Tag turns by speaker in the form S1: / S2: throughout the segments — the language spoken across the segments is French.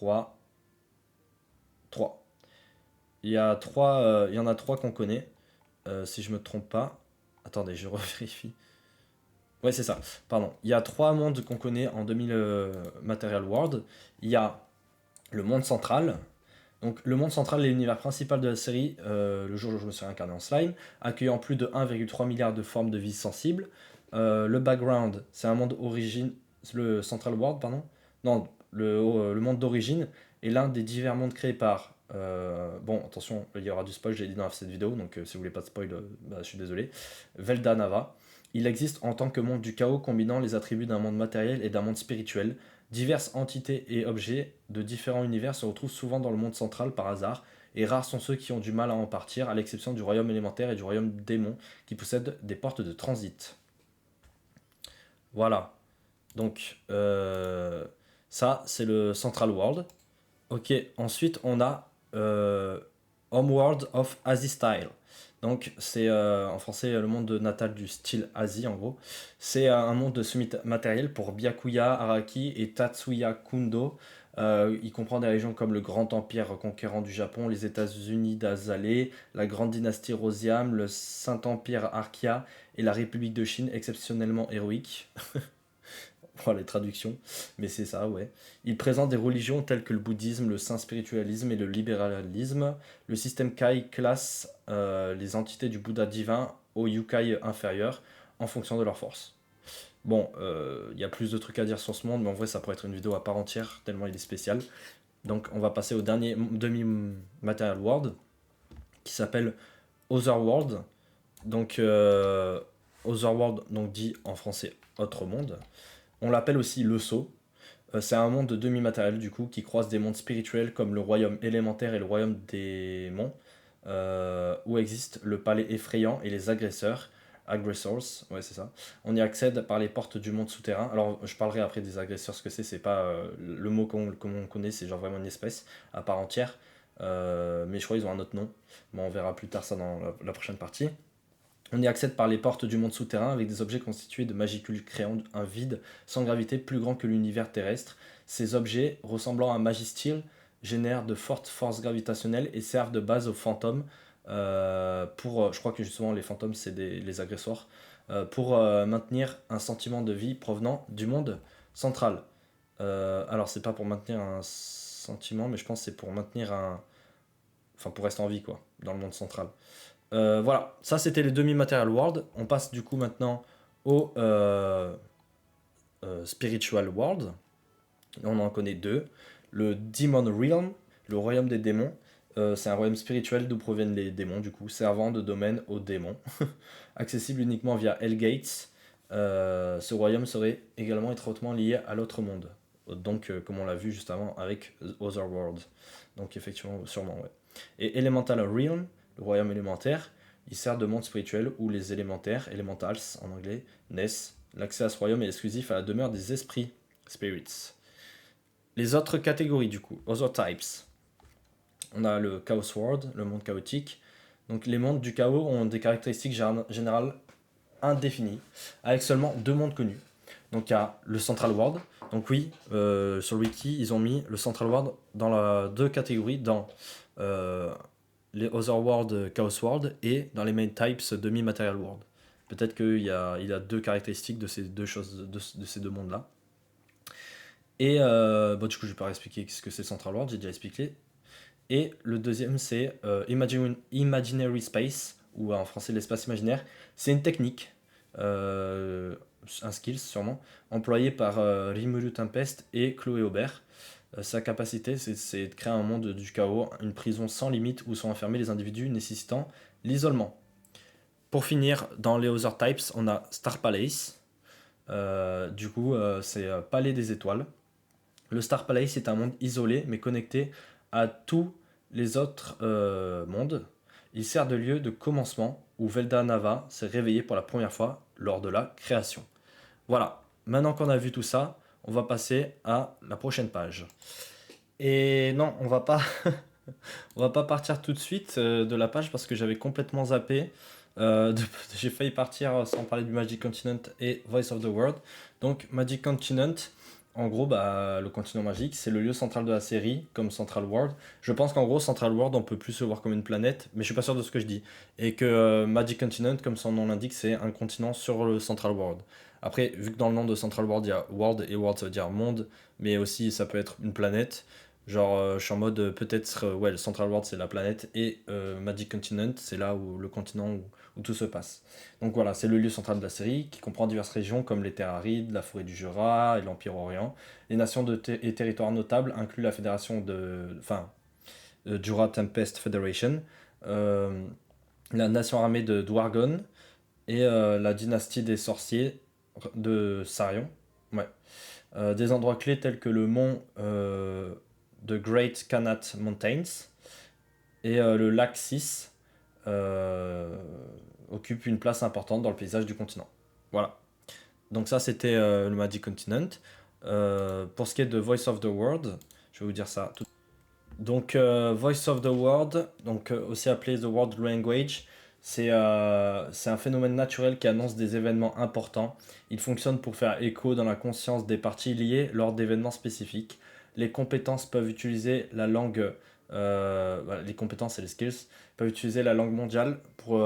S1: 3, 3. Il y en a 3 qu'on connaît, si je me trompe pas. Attendez, je revérifie. Ouais, c'est ça. Pardon. Il y a 3 mondes qu'on connaît en 2000 Material World. Il y a le monde central. Donc, le monde central est l'univers principal de la série, le jour où je me suis réincarné en slime, accueillant plus de 1,3 milliard de formes de vie sensibles. Le background, c'est un monde origine. Le Central World, pardon. Non, le monde d'origine est l'un des divers mondes créés par. Bon, attention, il y aura du spoil, j'ai dit dans cette vidéo, donc si vous voulez pas de spoil, bah, je suis désolé. Velda Nava. Il existe en tant que monde du chaos combinant les attributs d'un monde matériel et d'un monde spirituel. Diverses entités et objets de différents univers se retrouvent souvent dans le monde central par hasard, et rares sont ceux qui ont du mal à en partir, à l'exception du royaume élémentaire et du royaume démon, qui possèdent des portes de transit. Voilà. Donc, ça, c'est le Central World. Ok, ensuite, on a Homeworld of Asie Style. Donc, c'est en français le monde natal du style Asie, en gros. C'est un monde de semi-matériel pour Byakuya, Araki et Tatsuya Kundo. Il comprend des régions comme le Grand Empire conquérant du Japon, les États-Unis d'Azalea, la Grande Dynastie Rosiam, le Saint-Empire Arkia et la République de Chine, exceptionnellement héroïque. Voilà les traductions, mais c'est ça, ouais. Il présente des religions telles que le bouddhisme, le saint spiritualisme et le libéralisme. Le système Kai classe les entités du Bouddha divin au Yukai inférieur en fonction de leur force. Bon, il y a plus de trucs à dire sur ce monde, mais en vrai, ça pourrait être une vidéo à part entière, tellement il est spécial. Donc, on va passer au dernier demi-material world, qui s'appelle Otherworld. Donc, Otherworld, donc dit en français autre monde. On l'appelle aussi le Sceau. C'est un monde de demi-matériel du coup qui croise des mondes spirituels comme le royaume élémentaire et le royaume des monts, où existent le palais effrayant et les agresseurs. Aggressors, ouais c'est ça. On y accède par les portes du monde souterrain. Alors je parlerai après des agresseurs, ce que c'est pas le mot qu'on connaît, c'est genre vraiment une espèce à part entière. Mais je crois qu'ils ont un autre nom. Bon, on verra plus tard ça dans la prochaine partie. On y accède par les portes du monde souterrain avec des objets constitués de magicules créant un vide sans gravité plus grand que l'univers terrestre. Ces objets, ressemblant à Magistyle, génèrent de fortes forces gravitationnelles et servent de base aux fantômes je crois que justement les fantômes c'est les agresseurs, pour maintenir un sentiment de vie provenant du monde central. Alors c'est pas pour maintenir un sentiment, mais je pense que c'est pour maintenir un... Enfin pour rester en vie quoi, dans le monde central. Voilà, ça c'était les demi-material world. On passe du coup maintenant au spiritual world. On en connaît 2. Le Demon Realm, le royaume des démons. C'est un royaume spirituel d'où proviennent les démons, du coup, servant de domaine aux démons. Accessible uniquement via Hellgates. Ce royaume serait également étroitement lié à l'autre monde. Donc, comme on l'a vu juste avant avec Otherworld. Donc, effectivement, sûrement, ouais. Et Elemental Realm, le royaume élémentaire, il sert de monde spirituel où les élémentaires, elementals en anglais, naissent. L'accès à ce royaume est exclusif à la demeure des esprits, spirits. Les autres catégories du coup, other types. On a le Chaos World, le monde chaotique. Donc les mondes du chaos ont des caractéristiques générales indéfinies, avec seulement 2 mondes connus. Donc il y a le Central World. Donc oui, sur le wiki, ils ont mis le Central World dans 2 catégories, dans les Otherworld, Chaos World et dans les Main Types Demi-Material World. Peut-être qu'il a 2 caractéristiques de ces 2 choses, de ces 2 mondes-là. Et bon, du coup, je vais pas expliquer ce que c'est Central World, j'ai déjà expliqué. Et le deuxième, c'est Imaginary Space, ou en français l'espace imaginaire. C'est une technique, un skill sûrement, employé par Rimuru Tempest et Chloé Aubert. Sa capacité, c'est de créer un monde du chaos, une prison sans limite où sont enfermés les individus nécessitant l'isolement. Pour finir, dans les Other Types, on a Star Palace. Du coup, c'est Palais des Étoiles. Le Star Palace est un monde isolé mais connecté à tous les autres mondes. Il sert de lieu de commencement où Velda Nava s'est réveillée pour la première fois lors de la création. Voilà, maintenant qu'on a vu tout ça, on va passer à la prochaine page. Et non, on va pas, on va pas partir tout de suite de la page parce que j'avais complètement zappé. J'ai failli partir sans parler du Magic Continent et Voice of the World. Donc Magic Continent, En gros, bah, le continent magique, c'est le lieu central de la série, comme Central World. Je pense qu'en gros, Central World, on peut plus le voir comme une planète, mais je suis pas sûr de ce que je dis. Et que Magic Continent, comme son nom l'indique, c'est un continent sur le Central World. Après, vu que dans le nom de Central World, il y a World, et World ça veut dire monde, mais aussi ça peut être une planète. Genre, je suis en mode, peut-être, ouais, le Central World, c'est la planète, et Magic Continent, c'est là où le continent où tout se passe. Donc voilà, c'est le lieu central de la série, qui comprend diverses régions comme les terres arides, la forêt du Jura et l'Empire Orient. Les nations et territoires notables incluent la fédération Jura Tempest Federation, euh, la nation armée de Dwargon et la dynastie des sorciers de Sarion. Ouais. Des endroits clés tels que le mont de Great Kanat Mountains et le lac Sis euh, occupent une place importante dans le paysage du continent. Voilà. Donc ça, c'était le Magic Continent. Pour ce qui est de Voice of the World, je vais vous dire ça tout. Donc Voice of the World, donc aussi appelé The World Language, c'est un phénomène naturel qui annonce des événements importants. Il fonctionne pour faire écho dans la conscience des parties liées lors d'événements spécifiques. Les compétences peuvent utiliser la langue, voilà, les compétences et les skills peuvent utiliser la langue mondiale pour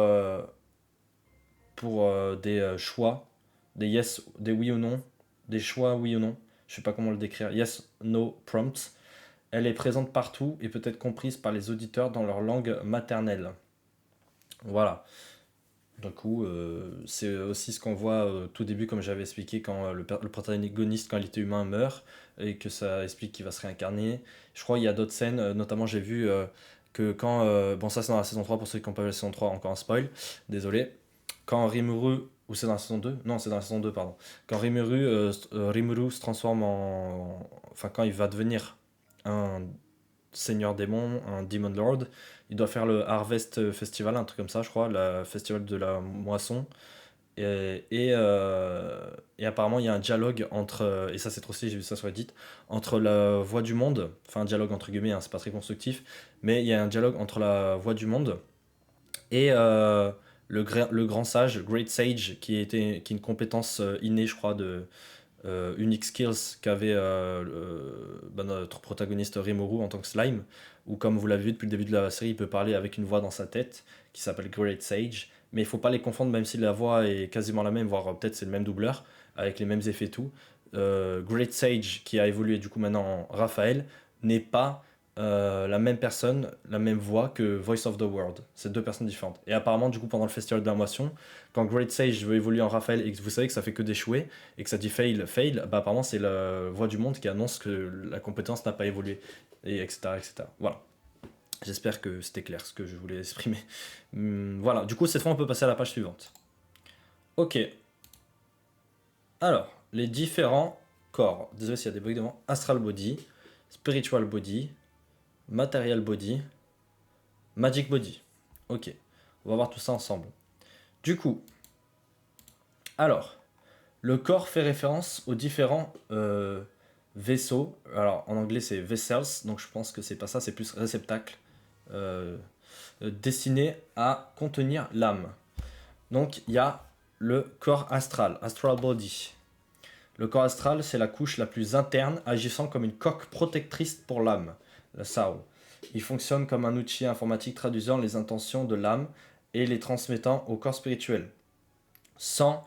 S1: des choix, des yes, des oui ou non, des choix oui ou non. Je sais pas comment le décrire. Yes, no prompts. Elle est présente partout et peut être comprise par les auditeurs dans leur langue maternelle. Voilà. Du coup, c'est aussi ce qu'on voit au tout début, comme j'avais expliqué, quand le protagoniste, quand il était humain, meurt et que ça explique qu'il va se réincarner. Je crois qu'il y a d'autres scènes, notamment j'ai vu que quand. Bon, ça c'est dans la saison 3 pour ceux qui n'ont pas vu la saison 3, encore un spoil, désolé. Quand Rimuru. Ou c'est dans la saison 2? Non, c'est dans la saison 2, pardon. Quand Rimuru se transforme en. Enfin, quand il va devenir un seigneur démon, un demon lord, il doit faire le Harvest Festival, un truc comme ça, je crois, le festival de la moisson. Et apparemment, il y a un dialogue entre, et ça c'est trop stylé, j'ai vu ça sur Reddit, entre la voix du monde, enfin un dialogue entre guillemets, hein, c'est pas très constructif, mais il y a un dialogue entre la voix du monde et le grand sage, Great Sage, qui est une compétence innée, je crois, de unique skills qu'avait notre protagoniste Rimuru en tant que slime, où comme vous l'avez vu depuis le début de la série, il peut parler avec une voix dans sa tête qui s'appelle Great Sage, mais il faut pas les confondre même si la voix est quasiment la même, voire peut-être c'est le même doubleur, avec les mêmes effets et tout. Great Sage, qui a évolué du coup maintenant en Raphaël, n'est pas la même personne, la même voix que Voice of the World. C'est deux personnes différentes. Et apparemment, du coup, pendant le festival de la moisson, quand Great Sage veut évoluer en Raphaël et que vous savez que ça fait que d'échouer et que ça dit fail, fail, bah apparemment c'est la voix du monde qui annonce que la compétence n'a pas évolué, et etc. etc. Voilà. J'espère que c'était clair ce que je voulais exprimer. Voilà, du coup, cette fois, on peut passer à la page suivante. Ok. Alors, les différents corps. Désolé s'il y a des bruits devant. Astral Body, Spiritual Body, Material Body, Magic Body. Ok. On va voir tout ça ensemble. Du coup, alors, le corps fait référence aux différents vaisseaux. Alors, en anglais, c'est vessels, donc je pense que c'est pas ça, c'est plus réceptacle. Euh, Destiné à contenir l'âme. Donc, il y a le corps astral, astral body. Le corps astral, c'est la couche la plus interne, agissant comme une coque protectrice pour l'âme, la soul. Il fonctionne comme un outil informatique traduisant les intentions de l'âme et les transmettant au corps spirituel. Sans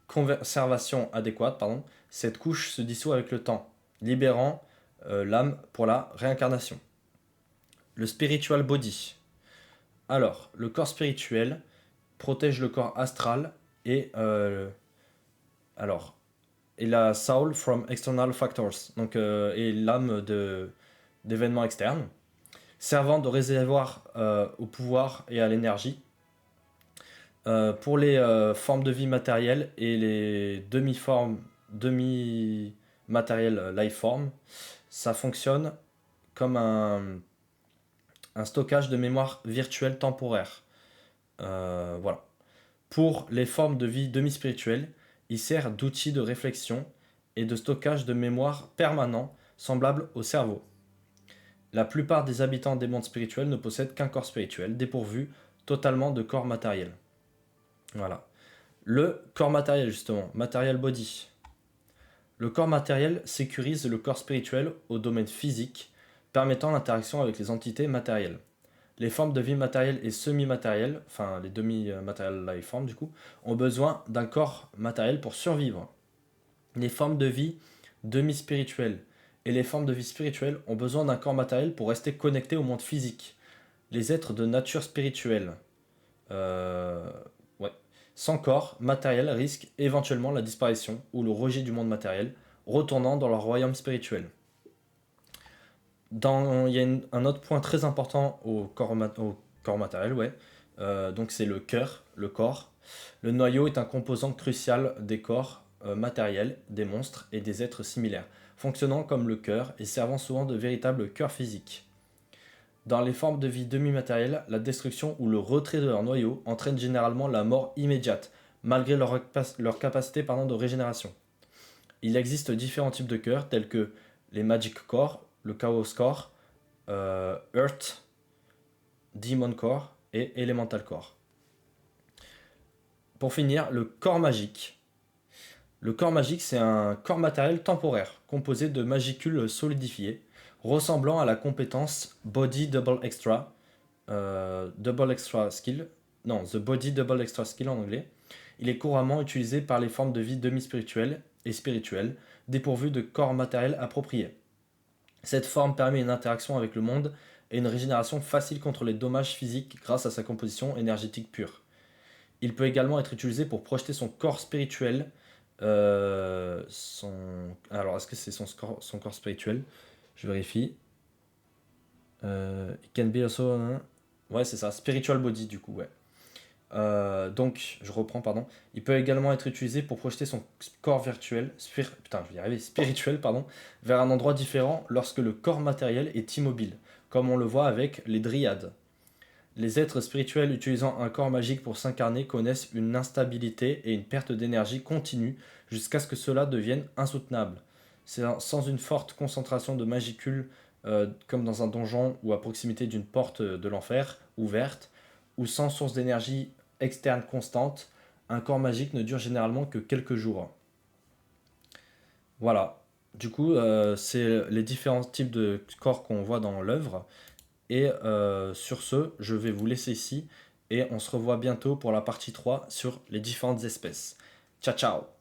S1: conservation adéquate, cette couche se dissout avec le temps, libérant l'âme pour la réincarnation. Le spiritual body. Alors, le corps spirituel protège le corps astral et alors et la soul from external factors, donc et l'âme d'événements externes, servant de réservoir au pouvoir et à l'énergie pour les formes de vie matérielles et les demi-formes, demi-matérielles life form. Ça fonctionne comme un stockage de mémoire virtuelle temporaire. Voilà. Pour les formes de vie demi-spirituelles, il sert d'outil de réflexion et de stockage de mémoire permanent, semblable au cerveau. La plupart des habitants des mondes spirituels ne possèdent qu'un corps spirituel, dépourvu totalement de corps matériel. Voilà. Le corps matériel, justement, material body. Le corps matériel sécurise le corps spirituel au domaine physique, permettant l'interaction avec les entités matérielles. Les formes de vie matérielle et semi-matérielles, enfin les demi-matérielles life forms du coup, ont besoin d'un corps matériel pour survivre. Les formes de vie demi-spirituelles et les formes de vie spirituelles ont besoin d'un corps matériel pour rester connectés au monde physique. Les êtres de nature spirituelle, euh, ouais, sans corps matériel risquent éventuellement la disparition ou le rejet du monde matériel, retournant dans leur royaume spirituel. Il y a un autre point très important au corps matériel, ouais. Donc c'est le cœur, le corps. Le noyau est un composant crucial des corps matériels, des monstres et des êtres similaires, fonctionnant comme le cœur et servant souvent de véritable cœur physique. Dans les formes de vie demi-matérielles, la destruction ou le retrait de leur noyau entraîne généralement la mort immédiate, malgré leur capacité de régénération. Il existe différents types de cœurs, tels que les Magic Core, le Chaos Core, Earth, Demon Core et Elemental Core. Pour finir, le corps magique. Le corps magique, c'est un corps matériel temporaire, composé de magicules solidifiées, ressemblant à la compétence Body Double Extra, Double Extra Skill, non, The Body Double Extra Skill en anglais. Il est couramment utilisé par les formes de vie demi-spirituelles et spirituelles, dépourvues de corps matériel approprié. Cette forme permet une interaction avec le monde et une régénération facile contre les dommages physiques grâce à sa composition énergétique pure. Il peut également être utilisé pour projeter son corps spirituel. Alors, est-ce que c'est son corps spirituel? Je vérifie. It can be also. Ouais, c'est ça, spiritual body du coup, ouais. Donc, je reprends, pardon. Il peut également être utilisé pour projeter son corps virtuel, spirituel, pardon, vers un endroit différent lorsque le corps matériel est immobile, comme on le voit avec les dryades. Les êtres spirituels utilisant un corps magique pour s'incarner connaissent une instabilité et une perte d'énergie continue jusqu'à ce que cela devienne insoutenable. C'est sans une forte concentration de magicules, comme dans un donjon ou à proximité d'une porte de l'enfer ouverte, ou sans source d'énergie externe constante, un corps magique ne dure généralement que quelques jours. Voilà. Du coup, c'est les différents types de corps qu'on voit dans l'œuvre. Et sur ce, je vais vous laisser ici et on se revoit bientôt pour la partie 3 sur les différentes espèces. Ciao ciao!